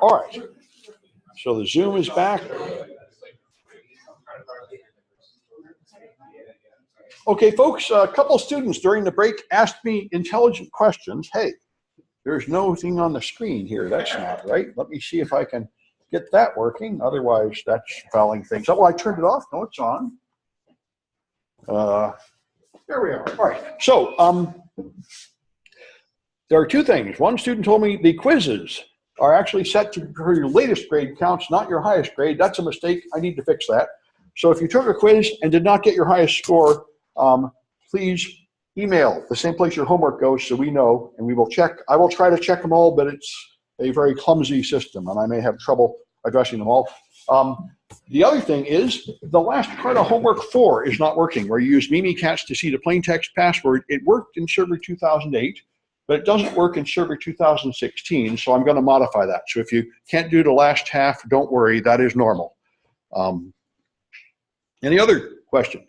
All right. So the Zoom is back. Okay, folks, a couple students during the break asked me intelligent questions. Hey, there's no thing on the screen here. That's not right. Let me see if I can get that working. Otherwise, that's fouling things up. Oh, I turned it off. No, it's on. There we are. All right. So there are two things. One student told me the quizzes are actually set for your latest grade counts, not your highest grade. That's a mistake. I need to fix that. So if you took a quiz and did not get your highest score, please email the same place your homework goes so we know, and we will check. I will try to check them all, but it's a very clumsy system, and I may have trouble addressing them all. The other thing is the last part of homework 4 is not working, where you use Mimikatz to see the plain text password. It worked in Server 2008, but it doesn't work in Server 2016, so I'm going to modify that. So if you can't do the last half, don't worry, that is normal. Any other questions?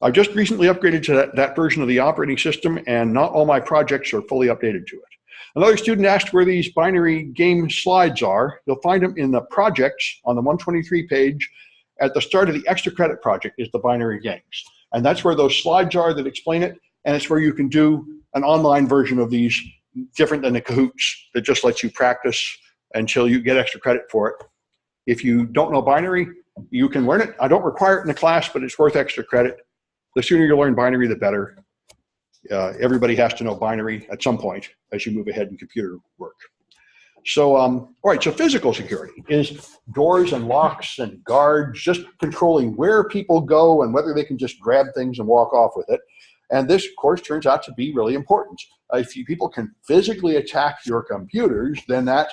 I just recently upgraded to that version of the operating system, and not all my projects are fully updated to it. Another student asked where these binary game slides are. You'll find them in the projects on the 123 page. At the start of the extra credit project is the binary games. And that's where those slides are that explain it, and it's where you can do an online version of these, different than the Kahoots, that just lets you practice until you get extra credit for it. If you don't know binary, you can learn it. I don't require it in the class, but it's worth extra credit. The sooner you learn binary, the better. Everybody has to know binary at some point as you move ahead in computer work. So, all right, so physical security is doors and locks and guards, just controlling where people go and whether they can just grab things and walk off with it. And this, of course, turns out to be really important. If people can physically attack your computers, then that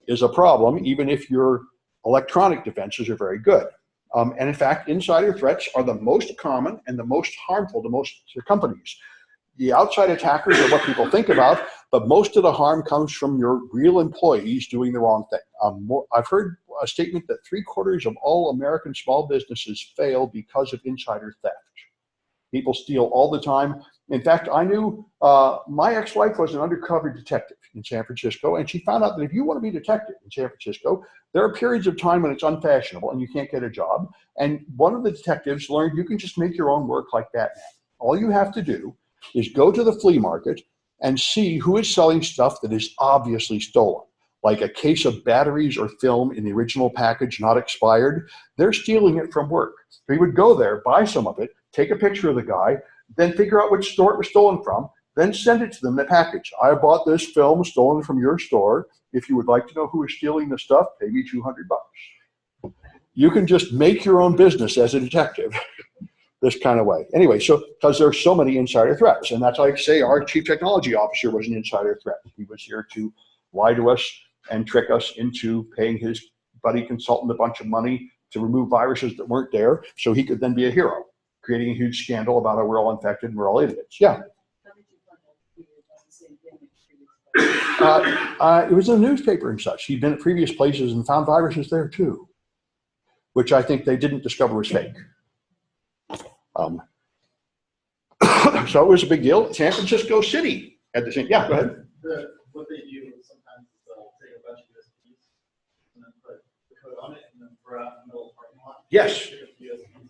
is a problem, even if your electronic defenses are very good. And in fact, insider threats are the most common and the most harmful to most companies. The outside attackers are what people think about, but most of the harm comes from your real employees doing the wrong thing. I've heard a statement that 3/4 of all American small businesses fail because of insider theft. People steal all the time. In fact, I knew my ex-wife was an undercover detective in San Francisco, and she found out that if you want to be a detective in San Francisco, there are periods of time when it's unfashionable and you can't get a job. And one of the detectives learned you can just make your own work like Batman. All you have to do is go to the flea market and see who is selling stuff that is obviously stolen, like a case of batteries or film in the original package, not expired. They're stealing it from work. They would go there, buy some of it, take a picture of the guy, then figure out which store it was stolen from, then send it to them in the package. I bought this film stolen from your store. If you would like to know who is stealing the stuff, pay me $200. You can just make your own business as a detective this kind of way. Anyway, so because there's so many insider threats, and that's like, say, our chief technology officer was an insider threat. He was here to lie to us and trick us into paying his buddy consultant a bunch of money to remove viruses that weren't there so he could then be a hero, creating a huge scandal about how we're all infected and we're all idiots. Yeah. It was in the newspaper and such. He'd been at previous places and found viruses there too, which I think they didn't discover was fake. So it was a big deal. San Francisco City had the same. Yeah, go ahead. What they do sometimes is they'll take a bunch of USBs and then put the code on it and then throw out in the middle of the parking lot. Yes.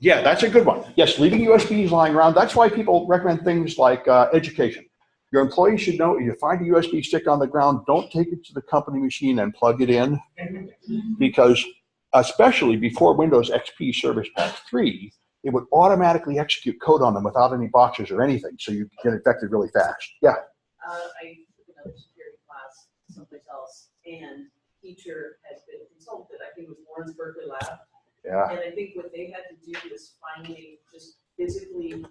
Yeah, that's a good one. Yes, leaving USBs lying around. That's why people recommend things like education. Your employees should know if you find a USB stick on the ground, don't take it to the company machine and plug it in, because especially before Windows XP Service Pack 3, it would automatically execute code on them without any boxes or anything, so you get infected really fast. Yeah? I took another security class someplace else, and teacher has been consulted. I think it was Lawrence Berkeley Lab. Yeah. And I think what they had to do was finally just physically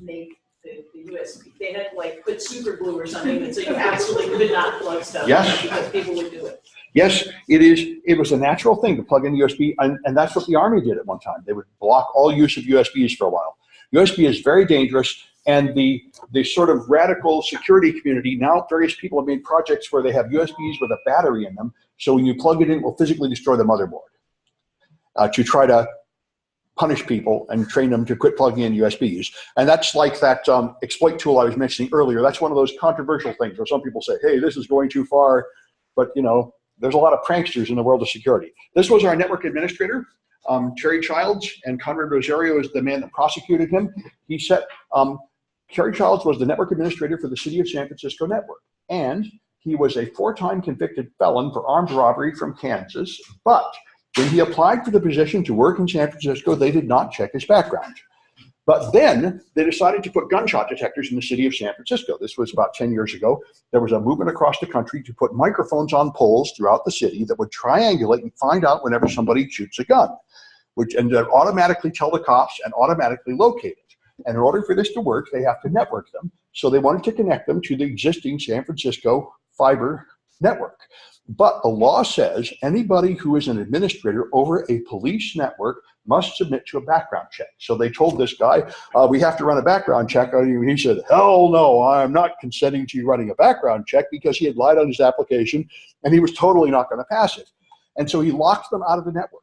make the USB. They had to like put super glue or something, and so you absolutely could not plug stuff. Yes. Because people would do it. Yes, it is. It was a natural thing to plug in USB, and that's what the Army did at one time. They would block all use of USBs for a while. USB is very dangerous, and the sort of radical security community, now various people have made projects where they have USBs with a battery in them, so when you plug it in, it will physically destroy the motherboard to try to punish people and train them to quit plugging in USBs. And that's like that exploit tool I was mentioning earlier. That's one of those controversial things where some people say, hey, this is going too far, but you know, there's a lot of pranksters in the world of security. This was our network administrator, Terry Childs, and Conrad Rosario is the man that prosecuted him. He said, Terry Childs was the network administrator for the City of San Francisco network, and he was a 4-time convicted felon for armed robbery from Kansas, but when he applied for the position to work in San Francisco, they did not check his background. But then they decided to put gunshot detectors in the city of San Francisco. This was about 10 years ago. There was a movement across the country to put microphones on poles throughout the city that would triangulate and find out whenever somebody shoots a gun, and automatically tell the cops and automatically locate it. And in order for this to work, they have to network them. So they wanted to connect them to the existing San Francisco fiber network. But the law says anybody who is an administrator over a police network must submit to a background check. So they told this guy, we have to run a background check on you. And he said, hell no, I'm not consenting to you running a background check, because he had lied on his application and he was totally not going to pass it. And so he locked them out of the network.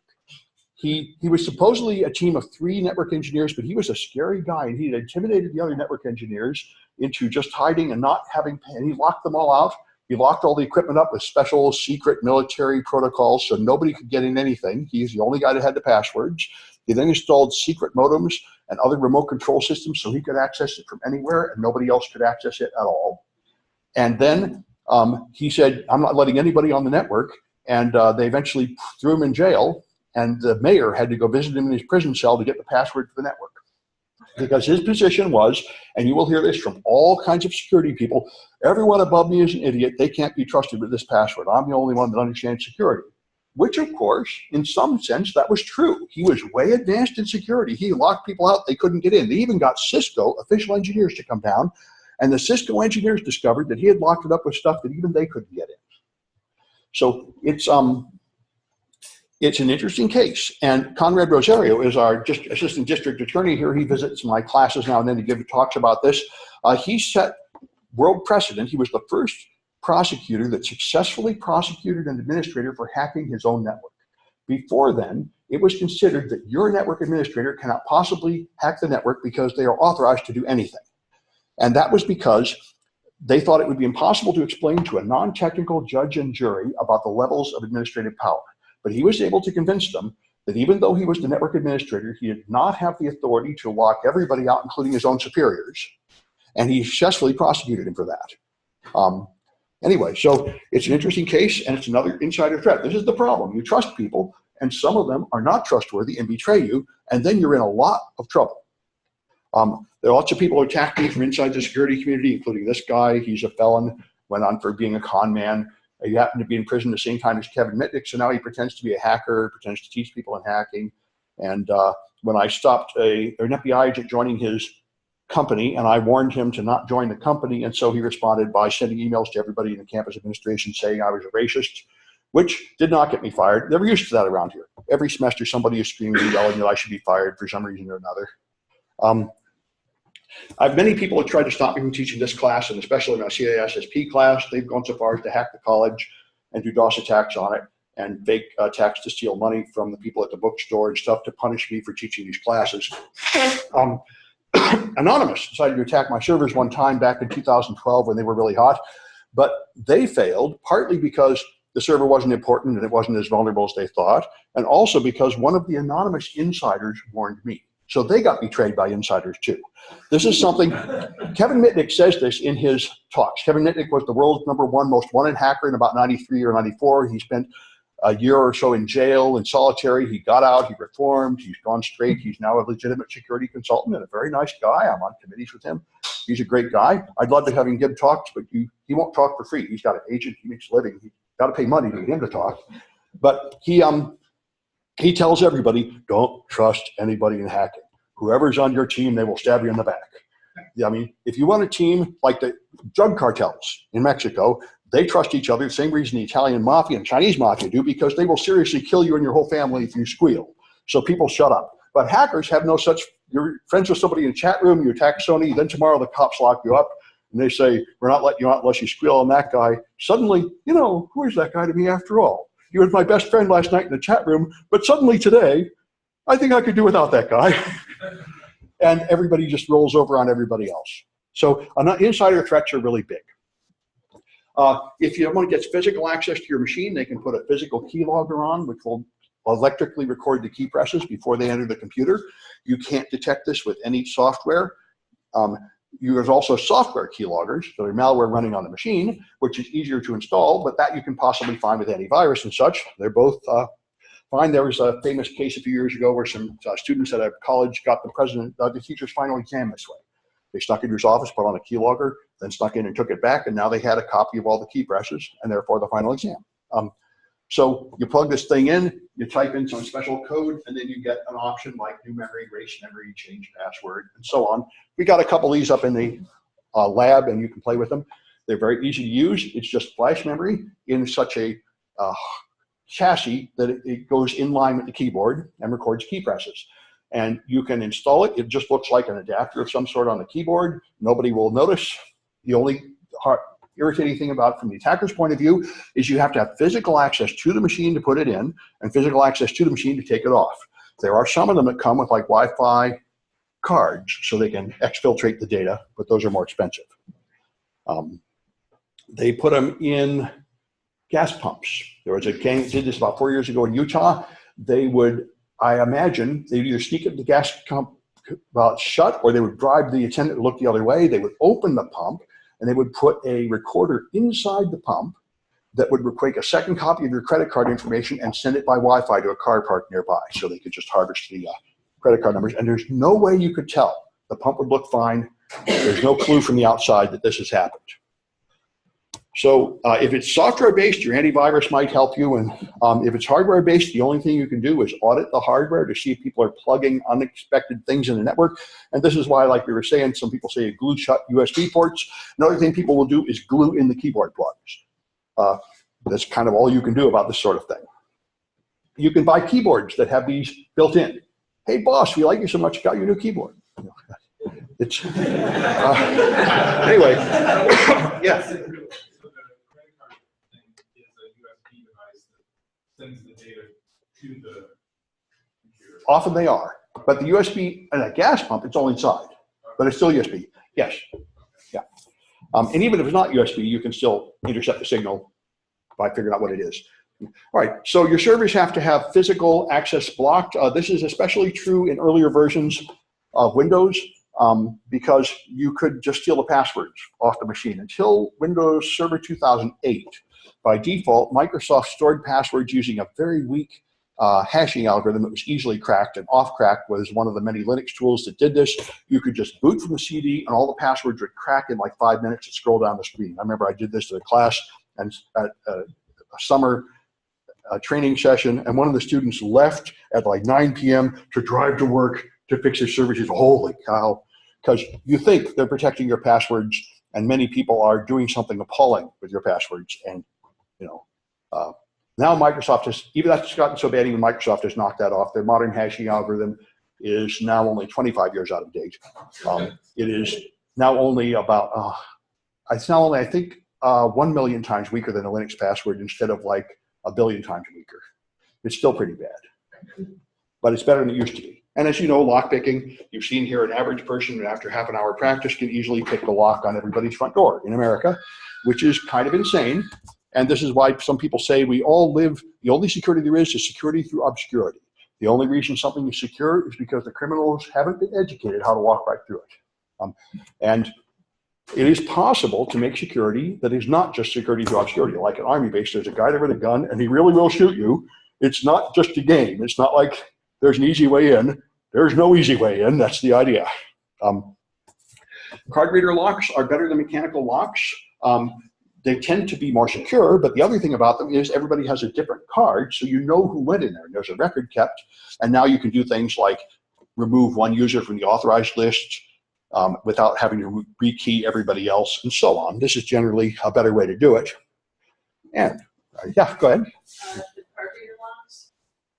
He was supposedly a team of 3 network engineers, but he was a scary guy, and he had intimidated the other network engineers into just hiding and not having, and he locked them all out. He locked all the equipment up with special secret military protocols so nobody could get in anything. He's the only guy that had the passwords. He then installed secret modems and other remote control systems so he could access it from anywhere and nobody else could access it at all. And then he said, I'm not letting anybody on the network. And they eventually threw him in jail. And the mayor had to go visit him in his prison cell to get the password for the network. Because his position was, and you will hear this from all kinds of security people, everyone above me is an idiot. They can't be trusted with this password. I'm the only one that understands security. Which, of course, in some sense, that was true. He was way advanced in security. He locked people out. They couldn't get in. They even got Cisco official engineers to come down. And the Cisco engineers discovered that he had locked it up with stuff that even they couldn't get in. So it's an interesting case. And Conrad Rosario is our assistant district attorney here. He visits my classes now and then to give talks about this. He set world precedent. He was the first prosecutor that successfully prosecuted an administrator for hacking his own network. Before then, it was considered that your network administrator cannot possibly hack the network because they are authorized to do anything. And that was because they thought it would be impossible to explain to a non-technical judge and jury about the levels of administrative power. But he was able to convince them that even though he was the network administrator, he did not have the authority to lock everybody out, including his own superiors. And he successfully prosecuted him for that. Anyway, so it's an interesting case, and it's another insider threat. This is the problem. You trust people, and some of them are not trustworthy and betray you, and then you're in a lot of trouble. There are lots of people who attack me from inside the security community, including this guy. He's a felon, went on for being a con man. He happened to be in prison the same time as Kevin Mitnick, so now he pretends to be a hacker, pretends to teach people in hacking. And when I stopped an FBI agent joining his company, and I warned him to not join the company, and so he responded by sending emails to everybody in the campus administration saying I was a racist, which did not get me fired. They're used to that around here. Every semester, somebody is screaming and yelling that I should be fired for some reason or another. I have many people who tried to stop me from teaching this class, and especially my CISSP class. They've gone so far as to hack the college and do DOS attacks on it and fake attacks to steal money from the people at the bookstore and stuff to punish me for teaching these classes. Anonymous decided to attack my servers one time back in 2012 when they were really hot, but they failed partly because the server wasn't important and it wasn't as vulnerable as they thought, and also because one of the anonymous insiders warned me. So they got betrayed by insiders too. This is something, Kevin Mitnick says this in his talks. Kevin Mitnick was the world's #1 most wanted hacker in about 93 or 94. He spent a year or so in jail in solitary. He got out, he reformed, he's gone straight. He's now a legitimate security consultant and a very nice guy. I'm on committees with him. He's a great guy. I'd love to have him give talks, but he won't talk for free. He's got an agent, he makes a living. He's got to pay money to get him to talk. But he tells everybody, don't trust anybody in hacking. Whoever's on your team, they will stab you in the back. I mean, if you want a team like the drug cartels in Mexico, they trust each other, the same reason the Italian mafia and Chinese mafia do, because they will seriously kill you and your whole family if you squeal. So people shut up. But hackers have no such, you're friends with somebody in a chat room, you attack Sony, then tomorrow the cops lock you up, and they say, we're not letting you out unless you squeal on that guy. Suddenly, you know, who is that guy to me after all? He was my best friend last night in the chat room, but suddenly today, I think I could do without that guy. And everybody just rolls over on everybody else. So insider threats are really big. If someone gets physical access to your machine, they can put a physical keylogger on, which will electrically record the key presses before they enter the computer. You can't detect this with any software. There's also software keyloggers, so there's malware running on the machine, which is easier to install, but that you can possibly find with antivirus and such. They're both fine. There was a famous case a few years ago where some students at a college got the teacher's final exam this way. They snuck into his office, put on a keylogger, then snuck in and took it back, and now they had a copy of all the key presses and therefore the final exam. So you plug this thing in, you type in some special code, and then you get an option like new memory, erase memory, change password, and so on. We got a couple of these up in the lab, and you can play with them. They're very easy to use. It's just flash memory in such a chassis that it goes in line with the keyboard and records key presses. And you can install it. It just looks like an adapter of some sort on the keyboard. Nobody will notice. The only irritating thing about from the attacker's point of view is you have to have physical access to the machine to put it in and physical access to the machine to take it off. There are some of them that come with like Wi-Fi cards so they can exfiltrate the data, but those are more expensive. They put them in gas pumps. There was a gang that did this about 4 years ago in Utah. They would, I imagine, they'd either sneak the gas pump shut or they would bribe the attendant to look the other way. They would open the pump and they would put a recorder inside the pump that would take a second copy of your credit card information and send it by Wi-Fi to a car park nearby so they could just harvest the credit card numbers. And there's no way you could tell. The pump would look fine. There's no clue from the outside that this has happened. So if it's software-based, your antivirus might help you. And if it's hardware-based, the only thing you can do is audit the hardware to see if people are plugging unexpected things in the network. And this is why, like we were saying, some people say glue shut USB ports. Another thing people will do is glue in the keyboard plugs. That's kind of all you can do about this sort of thing. You can buy keyboards that have these built in. Hey, boss, we like you so much, got you a new keyboard. It's, anyway, yeah. Sends the data to the computer. Often they are, but the USB and a gas pump, it's all inside, but it's still USB. Yes, yeah. And even if it's not USB, you can still intercept the signal by figuring out what it is. All right, so your servers have to have physical access blocked. This is especially true in earlier versions of Windows because you could just steal the passwords off the machine. Until Windows Server 2008, by default, Microsoft stored passwords using a very weak hashing algorithm that was easily cracked, and Offcrack was one of the many Linux tools that did this. You could just boot from the CD and all the passwords would crack in like 5 minutes and scroll down the screen. I remember I did this to the class and at a summer training session, and one of the students left at like 9 p.m. to drive to work to fix his server. He said, holy cow, because you think they're protecting your passwords, and many people are doing something appalling with your passwords. And now Microsoft has, even that's gotten so bad, even Microsoft has knocked that off. Their modern hashing algorithm is now only 25 years out of date. It is now only about, it's now only, I think, 1 million times weaker than a Linux password instead of like 1 billion times weaker. It's still pretty bad, but it's better than it used to be. And as you know, lockpicking, you've seen here an average person after half an hour practice can easily pick the lock on everybody's front door in America, which is kind of insane. And this is why some people say we all live, the only security there is security through obscurity. The only reason something is secure is because the criminals haven't been educated how to walk right through it. And it is possible to make security that is not just security through obscurity. Like an army base, there's a guy there with a gun and he really will shoot you. It's not just a game. It's not like there's an easy way in. There's no easy way in. That's the idea. Card reader locks are better than mechanical locks. They tend to be more secure, but the other thing about them is everybody has a different card, so you know who went in there. There's a record kept, and now you can do things like remove one user from the authorized list without having to rekey everybody else, and so on. This is generally a better way to do it. And yeah, go ahead. The card reader locks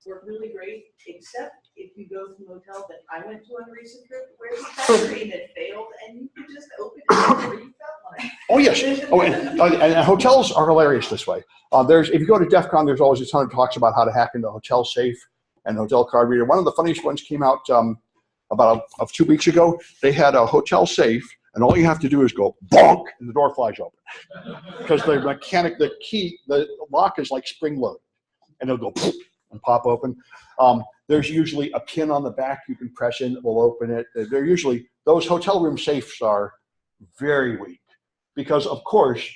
work really great, except if you go to a hotel that I went to on a recent trip where the battery had failed and you could just open it whenever you felt like. Oh, yes. Oh, and hotels are hilarious this way. If you go to DEF CON, there's always a ton of talks about how to hack into a hotel safe and hotel card reader. One of the funniest ones came out about 2 weeks ago. They had a hotel safe And all you have to do is go bonk, and the door flies open. Because the lock is like spring loaded. And it'll go and pop open. There's usually a pin on the back you can press in that will open it. They're usually, those hotel room safes are very weak. Because, of course,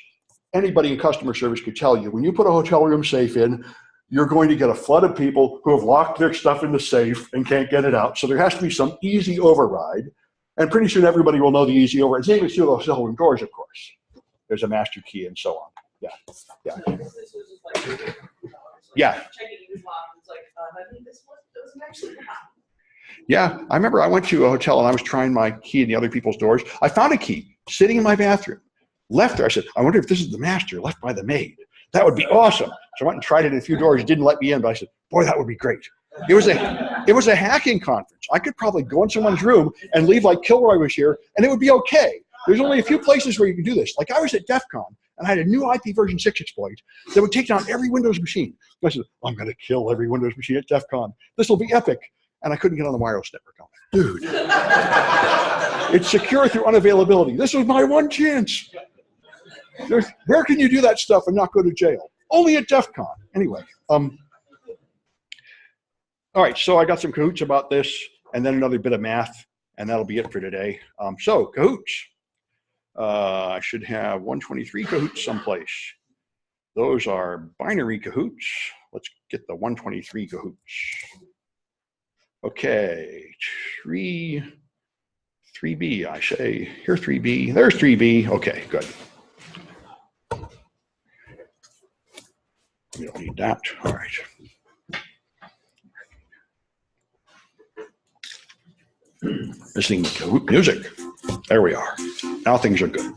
anybody in customer service could tell you, when you put a hotel room safe in, you're going to get a flood of people who have locked their stuff in the safe and can't get it out. So there has to be some easy override. And pretty soon everybody will know the easy override. Same as the hotel room doors, of course. There's a master key and so on. Yeah. Yeah. So this was just like, Yeah. checking who's locked. It's like, I think this one doesn't actually lock. Yeah. I remember I went to a hotel and I was trying my key in the other people's doors. I found a key sitting in my bathroom. Left there. I said, I wonder if this is the master left by the maid. That would be awesome. So I went and tried it in a few doors. It didn't let me in, but I said, boy, that would be great. It was a hacking conference. I could probably go in someone's room and leave like Kilroy was here, and it would be okay. There's only a few places where you can do this. Like I was at DEF CON, and I had a new IP version 6 exploit that would take down every Windows machine. I said, I'm going to kill every Windows machine at DEF CON. This will be epic. And I couldn't get on the wireless network. I'm like, dude, it's secure through unavailability. This was my one chance. Where can you do that stuff and not go to jail? Only at DEF CON. Anyway. All right, so I got some Kahoots about this, and then another bit of math, and that'll be it for today. So Kahoots. I should have 123 Kahoots someplace. Those are binary Kahoots. Let's get the 123 Kahoots. Okay, 3B, I say. Here, 3B. There's 3B. Okay, good. We don't need that. All right. Listening to Kahoot music. There we are. Now things are good.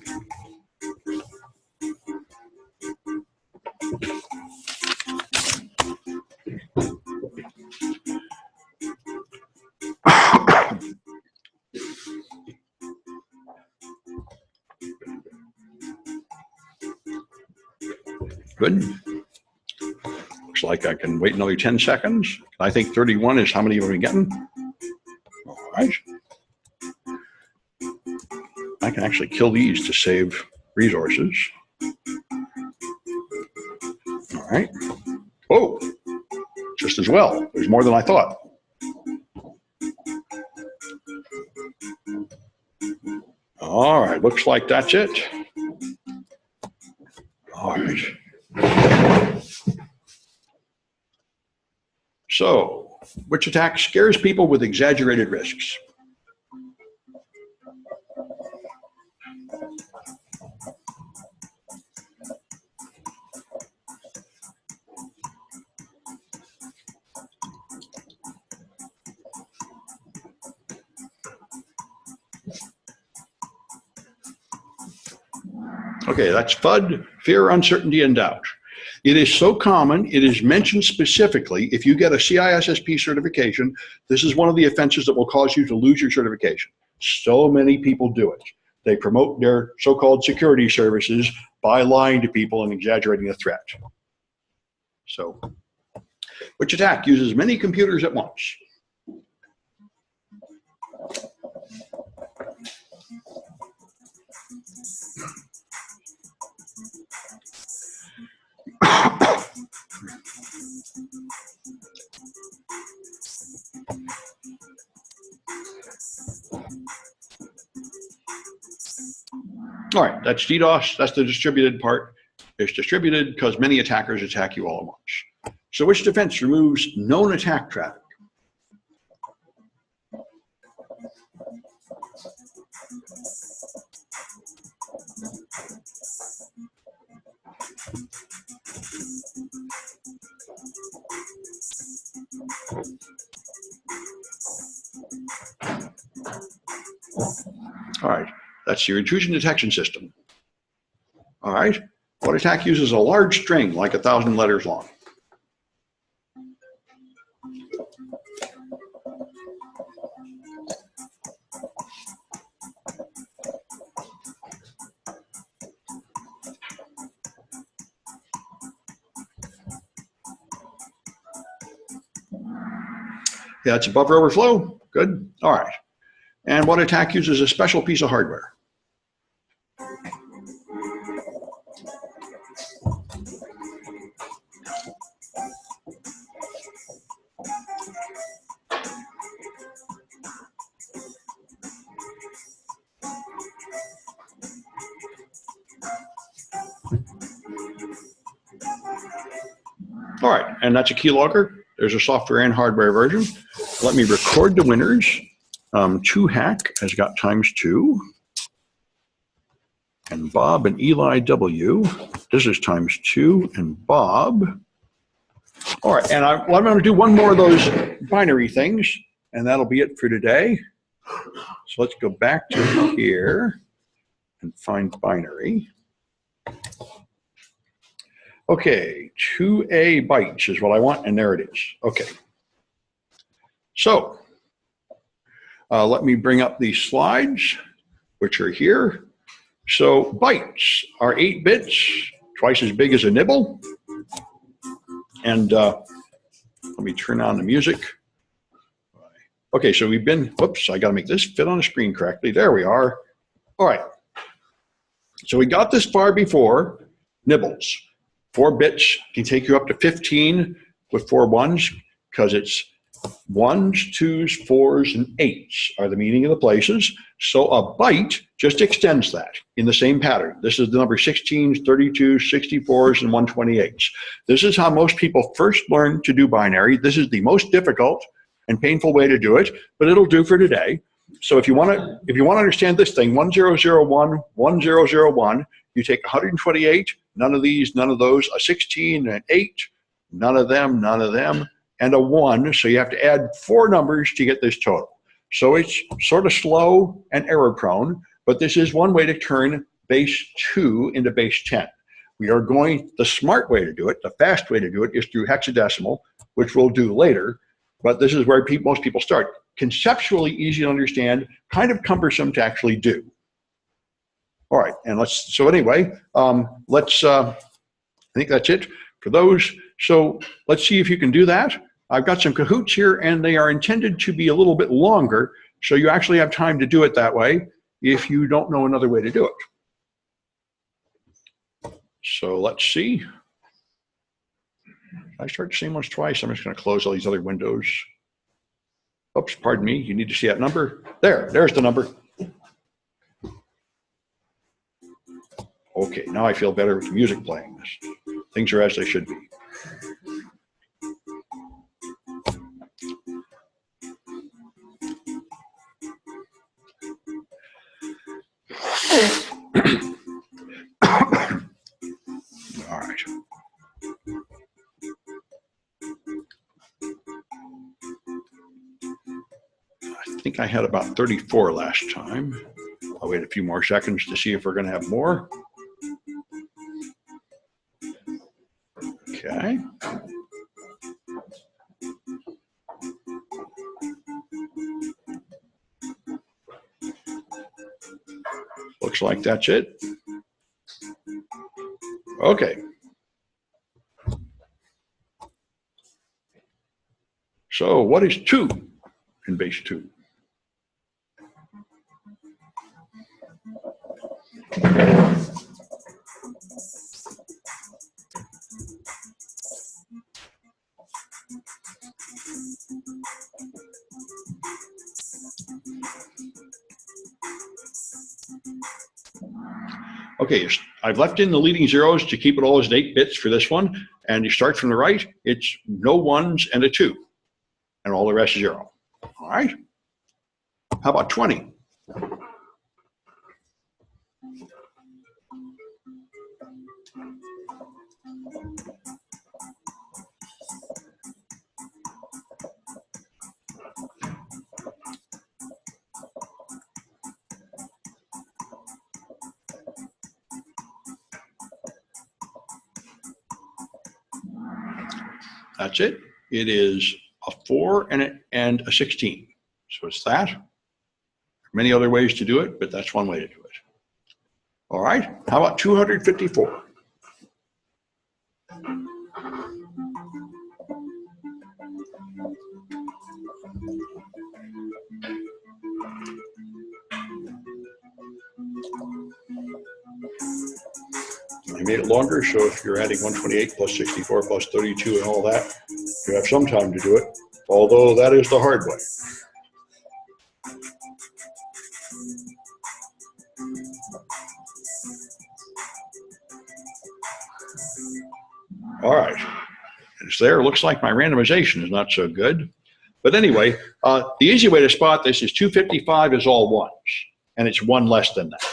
Good. Looks like I can wait another 10 seconds. I think 31 is how many are we getting? All right. I can actually kill these to save resources. All right. Oh, just as well. There's more than I thought. All right, looks like that's it. All right. So, which attack scares people with exaggerated risks? Okay, that's FUD, fear, uncertainty, and doubt. It is so common, it is mentioned specifically. If you get a CISSP certification, this is one of the offenses that will cause you to lose your certification. So many people do it. They promote their so-called security services by lying to people and exaggerating the threat. So, which attack uses many computers at once? All right, that's DDoS. That's the distributed part. It's distributed because many attackers attack you all at once. So which defense removes known attack traffic? All right, that's your intrusion detection system. All right, what attack uses a large string like 1,000 letters long? Yeah, it's a buffer overflow. Good. All right. And what attack uses a special piece of hardware? All right, and that's a keylogger. There's a software and hardware version. Let me record the winners. 2Hack has got ×2. And Bob and Eli W. This is ×2 and Bob. All right, and I'm going to do one more of those binary things, and that'll be it for today. So let's go back to here and find binary. Okay, 2A bytes is what I want, and there it is. Okay. So let me bring up these slides, which are here. So bytes are 8 bits, twice as big as a nibble. And let me turn on the music. Okay, so we've been, whoops, I got to make this fit on the screen correctly. There we are. All right. So we got this far before nibbles. 4 bits can take you up to 15 with 4 ones because it's 1s, 2s, 4s, and 8s are the meaning of the places. So a byte just extends that in the same pattern. This is the number 16s, 32s, 64s, and 128s. This is how most people first learn to do binary. This is the most difficult and painful way to do it, but it'll do for today. So if you want to understand this thing, 1001, 1001, you take 128, none of these, none of those, a 16, an 8, none of them, and a 1. So you have to add 4 numbers to get this total. So it's sort of slow and error prone, but this is one way to turn base 2 into base 10. We are going, the smart way to do it, the fast way to do it is through hexadecimal, which we'll do later, but this is where most people start. Conceptually easy to understand, kind of cumbersome to actually do. All right, and I think that's it for those. So let's see if you can do that. I've got some Kahoots here, and they are intended to be a little bit longer, so you actually have time to do it that way if you don't know another way to do it. So let's see. I start the same ones twice. I'm just going to close all these other windows. Oops, pardon me. You need to see that number. There's the number. Okay, now I feel better with the music playing. Things are as they should be. All right. I think I had about 34 last time. I'll wait a few more seconds to see if we're going to have more. Okay. Looks like that's it. Okay. So what is 2 in base 2? Okay, I've left in the leading zeros to keep it all as 8 bits for this one. And you start from the right, it's no 1s and a 2. And all the rest is 0. All right. How about 20? That's it. It is a 4 and a 16. So it's that. There are many other ways to do it, but that's one way to do it. All right. How about 254? I made it longer, so if you're adding 128 plus 64 plus 32 and all that, you have some time to do it, although that is the hard way. All right, it's there. Looks like my randomization is not so good. But anyway, the easy way to spot this is 255 is all ones, and it's one less than that.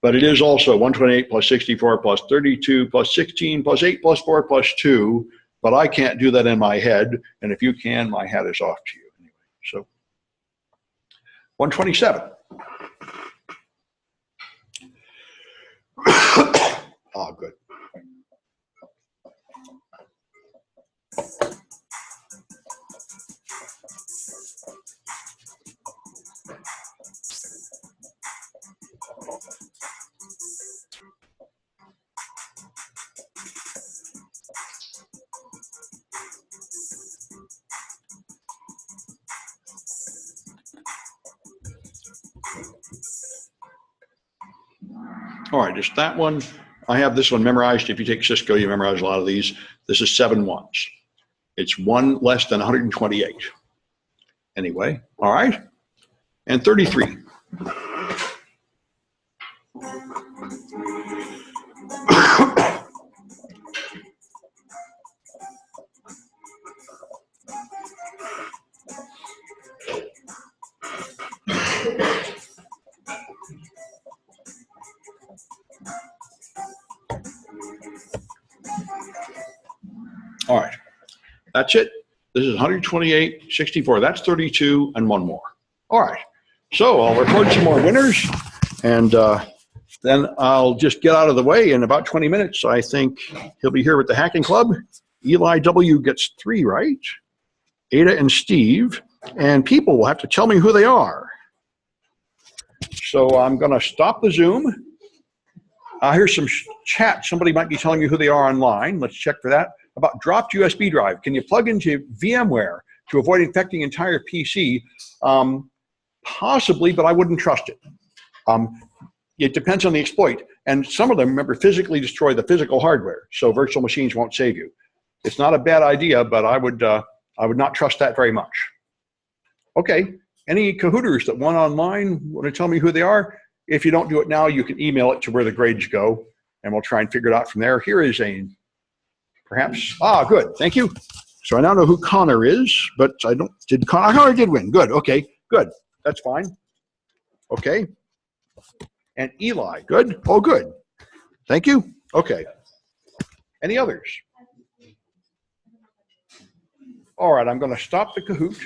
But it is also 128 plus 64 plus 32 plus 16 plus 8 plus 4 plus 2. But I can't do that in my head. And if you can, my hat is off to you. Anyway, so 127. Oh, good. All right, just that one. I have this one memorized. If you take Cisco, you memorize a lot of these. This is 7 ones. It's one less than 128. Anyway, all right. And 33. All right, that's it. This is 128, 64. That's 32, and one more. All right, so I'll record some more winners, and then I'll just get out of the way. In about 20 minutes, I think he'll be here with the Hacking Club. Eli W. gets 3 right, Ada and Steve, and people will have to tell me who they are. So I'm going to stop the Zoom. Here's some chat. Somebody might be telling you who they are online. Let's check for that. About dropped USB drive. Can you plug into VMware to avoid infecting entire PC? Possibly, but I wouldn't trust it. It depends on the exploit. And some of them, remember, physically destroy the physical hardware. So virtual machines won't save you. It's not a bad idea, but I would not trust that very much. Okay, any Kahooters that won online want to tell me who they are? If you don't do it now, you can email it to where the grades go, and we'll try and figure it out from there. Here is a, perhaps, good, thank you. So I now know who Connor is, but I don't, Connor did win, good, okay, good, that's fine. Okay, and Eli, good, oh good, thank you, okay. Any others? All right, I'm gonna stop the Kahoot,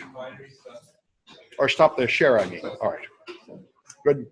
or stop the share, I mean, all right, good.